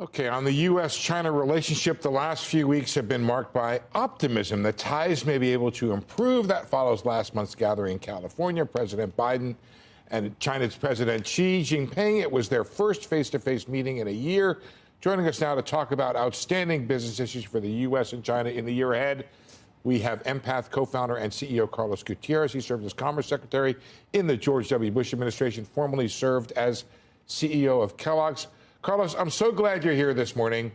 Okay, on the U.S. China relationship, the last few weeks have been marked by optimism that ties may be able to improve. That follows last month's gathering in California. President Biden and China's President Xi Jinping. It was their first face-to-face meeting in a year. Joining us now to talk about outstanding business issues for the U.S. and China in the year ahead, we have EmPath co-founder and CEO Carlos Gutierrez. He served as Commerce Secretary in the George W. Bush administration, formerly served as CEO of Kellogg's. Carlos, I'm so glad you're here this morning.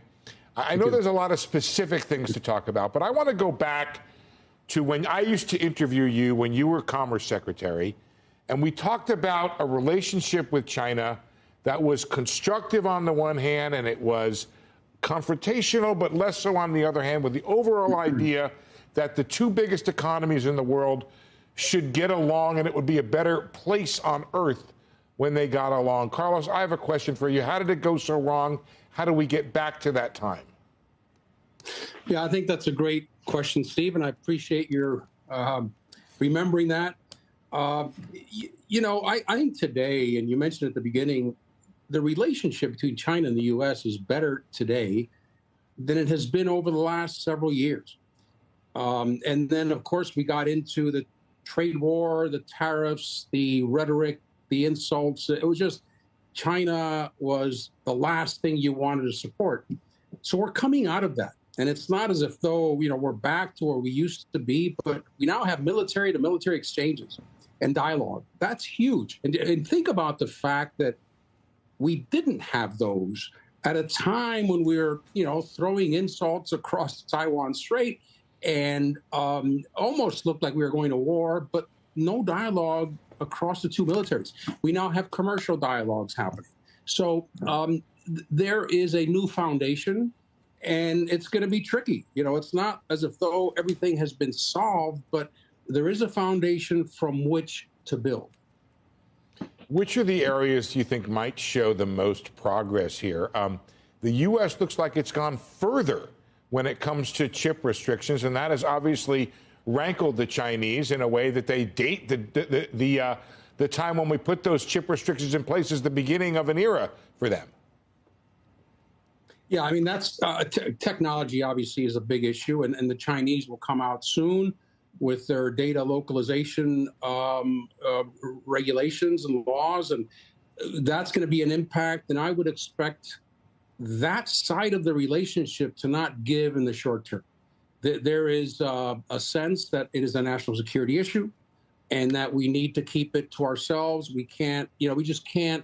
I know there's a lot of specific things to talk about, but I want to go back to when I used to interview you when you were Commerce Secretary, and we talked about a relationship with China that was constructive on the one hand, and it was confrontational, but less so on the other hand, with the overall idea that the two biggest economies in the world should get along and it would be a better place on earth when they got along. Carlos, I have a question for you. How did it go so wrong? How do we get back to that time? Yeah, I think that's a great question, Steve, and I appreciate your remembering that. I think today, and you mentioned at the beginning, the relationship between China and the U.S. is better today than it has been over the last several years. And then, of course, we got into the trade war, the tariffs, the rhetoric, the insults. It was just China was the last thing you wanted to support. So we're coming out of that. And it's not as if though, we're back to where we used to be, but we now have military to military exchanges and dialogue. That's huge. And think about the fact that we didn't have those at a time when we were, throwing insults across the Taiwan Strait and almost looked like we were going to war, but no dialogue across the two militaries. We now have commercial dialogues happening. So there is a new foundation, and it's going to be tricky. It's not as if though everything has been solved, but there is a foundation from which to build. Which are the areas do you think might show the most progress here? The U.S. looks like it's gone further when it comes to chip restrictions, and that has obviously rankled the Chinese in a way that they date the time when we put those chip restrictions in place as the beginning of an era for them. Yeah, I mean, that's technology obviously is a big issue, and the Chinese will come out soon with their data localization regulations and laws, and that's going to be an impact. And I would expect that side of the relationship to not give in the short term. There is a sense that it is a national security issue and that we need to keep it to ourselves. We can't, we just can't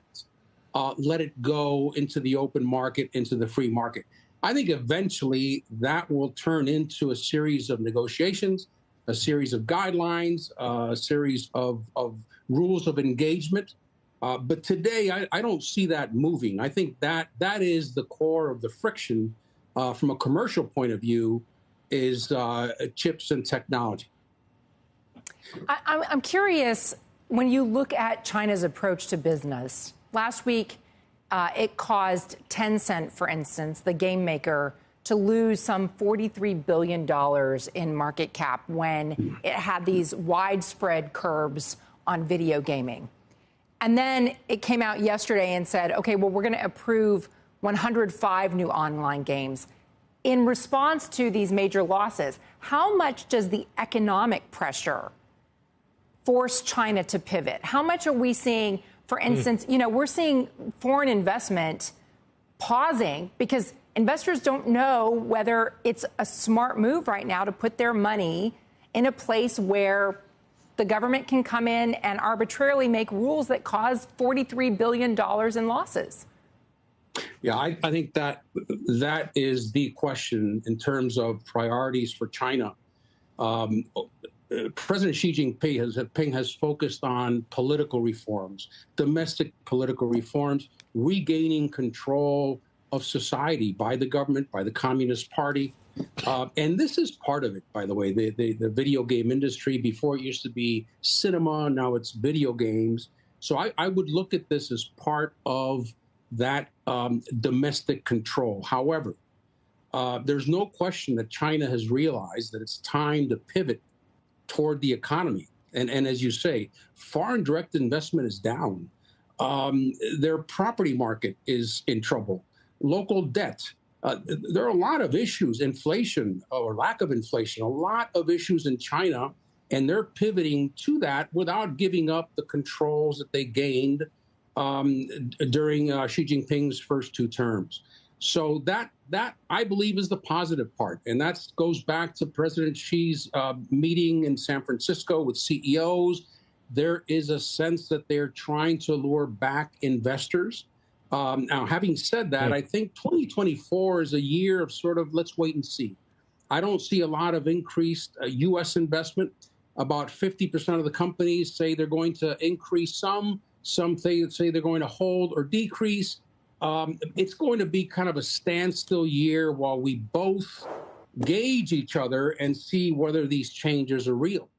let it go into the open market, into the free market. I think eventually that will turn into a series of negotiations, a series of guidelines, a series of rules of engagement. But today, I don't see that moving. I think that is the core of the friction from a commercial point of view is chips and technology. I'm curious, when you look at China's approach to business, last week it caused Tencent, for instance, the game maker, to lose some $43 billion in market cap when it had these widespread curbs on video gaming. And then it came out yesterday and said, okay, well, we're going to approve 105 new online games. In response to these major losses, how much does the economic pressure force China to pivot? How much are we seeing, for instance, we're seeing foreign investment pausing because investors don't know whether it's a smart move right now to put their money in a place where the government can come in and arbitrarily make rules that cause $43 billion in losses. Yeah, I think that is the question in terms of priorities for China. President Xi Jinping has focused on political reforms, domestic political reforms, regaining control of society by the government, by the Communist Party. And this is part of it, by the way. The video game industry, before it used to be cinema, now it's video games. So I would look at this as part of that domestic control. However, there's no question that China has realized that it's time to pivot toward the economy. And as you say, foreign direct investment is down. Their property market is in trouble. local debt. There are a lot of issues, inflation or lack of inflation, a lot of issues in China, and they're pivoting to that without giving up the controls that they gained during Xi Jinping's first 2 terms. So that I believe is the positive part, and that goes back to President Xi's meeting in San Francisco with CEOs. There is a sense that they're trying to lure back investors. Now, having said that, I think 2024 is a year of sort of let's wait and see. I don't see a lot of increased U.S. investment. About 50% of the companies say they're going to increase some. Some say they're going to hold or decrease. It's going to be kind of a standstill year while we both gauge each other and see whether these changes are real.